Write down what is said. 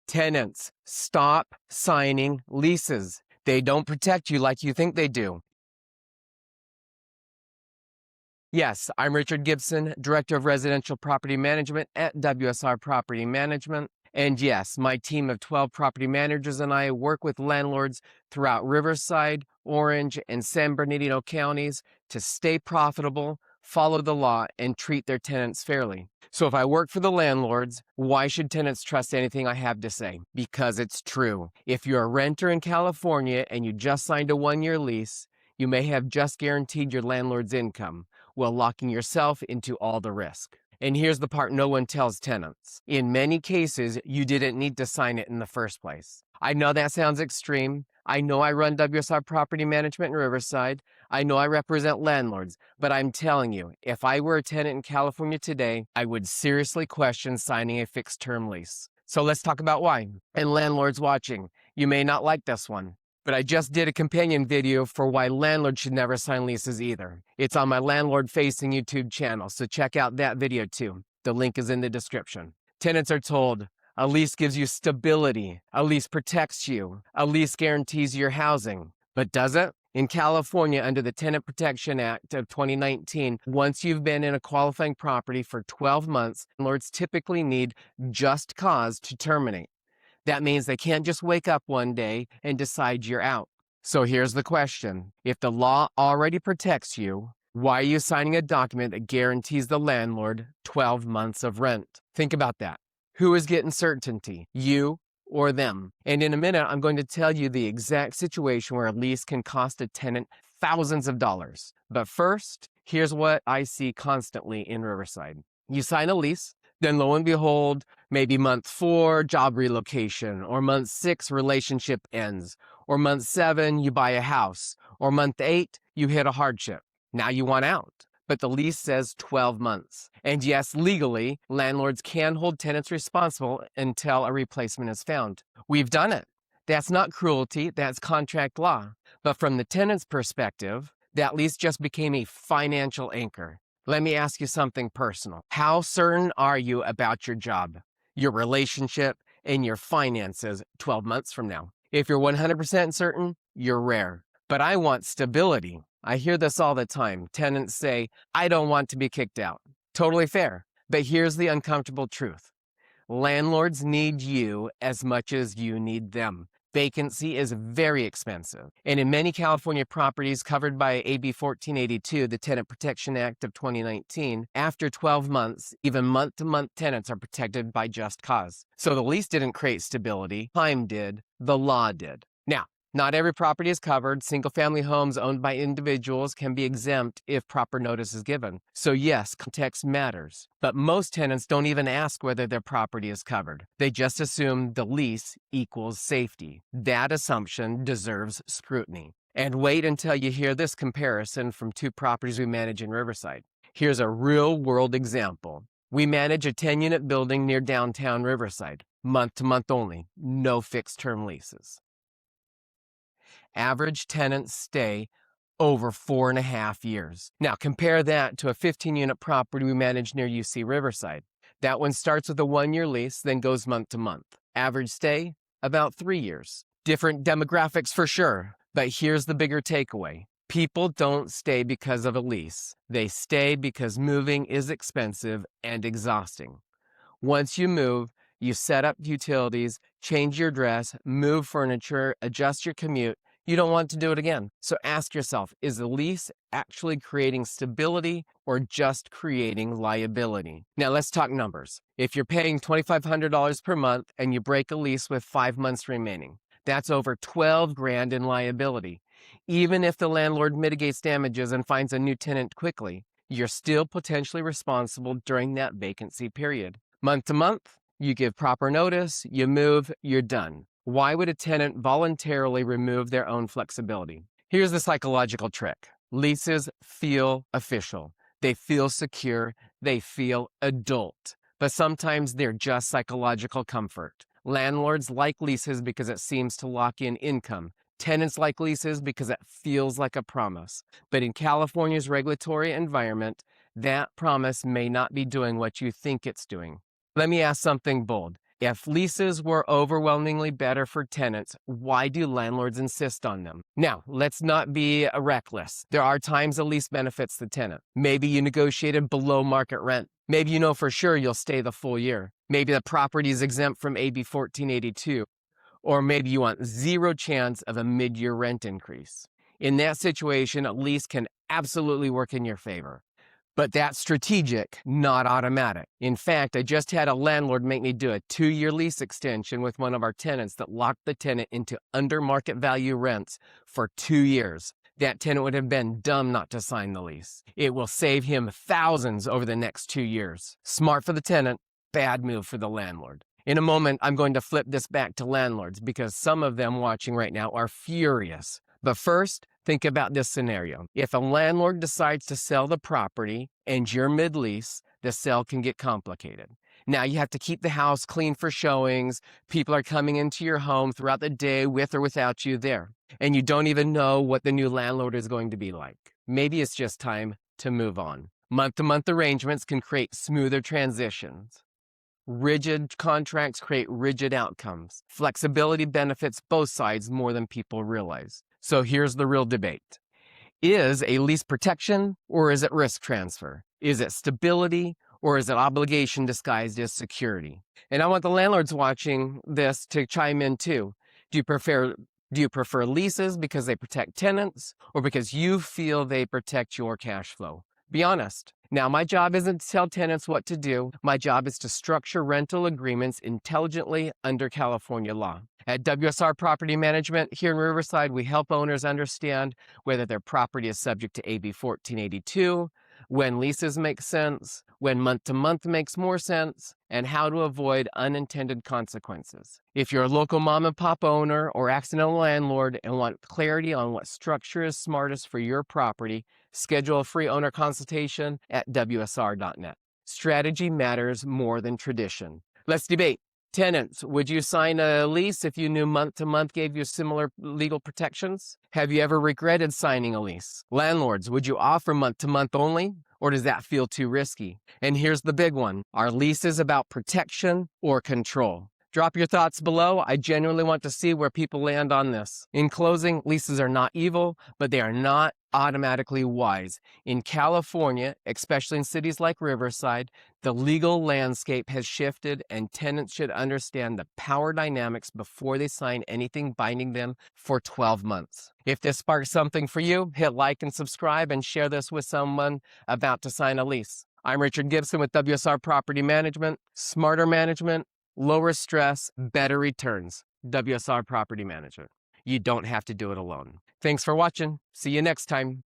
Tenants, stop signing leases. They don't protect you like you think they do. Yes, I'm Richard Gibson, Director of Residential Property Management at WSR Property Management. And yes, my team of 12 property managers and I work with landlords throughout Riverside, Orange, and San Bernardino counties to stay profitable, follow the law, and treat their tenants fairly. So if I work for the landlords, why should tenants trust anything I have to say? Because it's true. If you're a renter in California and you just signed a 1-year lease, you may have just guaranteed your landlord's income, while locking yourself into all the risk. And here's the part no one tells tenants. In many cases, you didn't need to sign it in the first place. I know that sounds extreme. I know I run WSR Property Management in Riverside. I know I represent landlords, but I'm telling you, if I were a tenant in California today, I would seriously question signing a fixed term lease. So let's talk about why. And landlords watching, you may not like this one, but I just did a companion video for why landlords should never sign leases either. It's on my landlord-facing YouTube channel, so check out that video too. The link is in the description. Tenants are told, a lease gives you stability, a lease protects you, a lease guarantees your housing. But does it? In California, under the Tenant Protection Act of 2019, once you've been in a qualifying property for 12 months, landlords typically need just cause to terminate. That means they can't just wake up one day and decide you're out. So here's the question. If the law already protects you, why are you signing a document that guarantees the landlord 12 months of rent? Think about that. Who is getting certainty, you or them? And in a minute, I'm going to tell you the exact situation where a lease can cost a tenant thousands of dollars. But first, here's what I see constantly in Riverside. You sign a lease, then lo and behold, maybe month 4, job relocation, or month 6, relationship ends, or month 7, you buy a house, or month 8, you hit a hardship. Now you want out. But the lease says 12 months. And yes, legally, landlords can hold tenants responsible until a replacement is found. We've done it. That's not cruelty, that's contract law. But from the tenant's perspective, that lease just became a financial anchor. Let me ask you something personal. How certain are you about your job, your relationship, and your finances 12 months from now? If you're 100% certain, you're rare. But I want stability. I hear this all the time. Tenants say, I don't want to be kicked out. Totally fair. But here's the uncomfortable truth. Landlords need you as much as you need them. Vacancy is very expensive. And in many California properties covered by AB 1482, the Tenant Protection Act of 2019, after 12 months, even month-to-month tenants are protected by just cause. So the lease didn't create stability, time did, the law did. Now, not every property is covered. Single-family homes owned by individuals can be exempt if proper notice is given. So yes, context matters. But most tenants don't even ask whether their property is covered. They just assume the lease equals safety. That assumption deserves scrutiny. And wait until you hear this comparison from 2 properties we manage in Riverside. Here's a real-world example. We manage a 10-unit building near downtown Riverside, month-to-month only, no fixed-term leases. Average tenants stay over 4.5 years. Now compare that to a 15-unit property we manage near UC Riverside. That one starts with a 1-year lease, then goes month to month. Average stay, about 3 years. Different demographics for sure, but here's the bigger takeaway. People don't stay because of a lease. They stay because moving is expensive and exhausting. Once you move, you set up utilities, change your address, move furniture, adjust your commute. You don't want to do it again. So ask yourself, is the lease actually creating stability or just creating liability? Now let's talk numbers. If you're paying $2,500 per month and you break a lease with 5 months remaining, that's over $12,000 in liability. Even if the landlord mitigates damages and finds a new tenant quickly, you're still potentially responsible during that vacancy period. Month to month, you give proper notice, you move, you're done. Why would a tenant voluntarily remove their own flexibility? Here's the psychological trick. Leases feel official. They feel secure. They feel adult. But sometimes they're just psychological comfort. Landlords like leases because it seems to lock in income. Tenants like leases because it feels like a promise. But in California's regulatory environment, that promise may not be doing what you think it's doing. Let me ask something bold. If leases were overwhelmingly better for tenants, why do landlords insist on them? Now, let's not be reckless. There are times a lease benefits the tenant. Maybe you negotiated below market rent. Maybe you know for sure you'll stay the full year. Maybe the property is exempt from AB 1482. Or maybe you want zero chance of a mid-year rent increase. In that situation, a lease can absolutely work in your favor. But that's strategic, not automatic. In fact, I just had a landlord make me do a 2-year lease extension with one of our tenants that locked the tenant into under market value rents for 2 years. That tenant would have been dumb not to sign the lease. It will save him thousands over the next 2 years. Smart for the tenant, bad move for the landlord. In a moment, I'm going to flip this back to landlords because some of them watching right now are furious. But first, think about this scenario. If a landlord decides to sell the property and you're mid-lease, the sale can get complicated. Now you have to keep the house clean for showings. People are coming into your home throughout the day with or without you there. And you don't even know what the new landlord is going to be like. Maybe it's just time to move on. Month-to-month arrangements can create smoother transitions. Rigid contracts create rigid outcomes. Flexibility benefits both sides more than people realize. So here's the real debate. Is a lease protection or is it risk transfer? Is it stability or is it obligation disguised as security? And I want the landlords watching this to chime in too. Do you prefer leases because they protect tenants or because you feel they protect your cash flow? Be honest. Now, my job isn't to tell tenants what to do. My job is to structure rental agreements intelligently under California law. At WSR Property Management here in Riverside, we help owners understand whether their property is subject to AB 1482, when leases make sense, when month-to-month makes more sense, and how to avoid unintended consequences. If you're a local mom-and-pop owner or accidental landlord and want clarity on what structure is smartest for your property, schedule a free owner consultation at WSR.net. Strategy matters more than tradition. Let's debate. Tenants, would you sign a lease if you knew month-to-month gave you similar legal protections? Have you ever regretted signing a lease? Landlords, would you offer month-to-month only? Or does that feel too risky? And here's the big one. Are leases about protection or control? Drop your thoughts below. I genuinely want to see where people land on this. In closing, leases are not evil, but they are not automatically wise. In California, especially in cities like Riverside, the legal landscape has shifted and tenants should understand the power dynamics before they sign anything binding them for 12 months. If this sparks something for you, hit like and subscribe and share this with someone about to sign a lease. I'm Richard Gibson with WSR Property Management. Smarter management, lower stress, better returns. WSR Property Management. You don't have to do it alone. Thanks for watching. See you next time.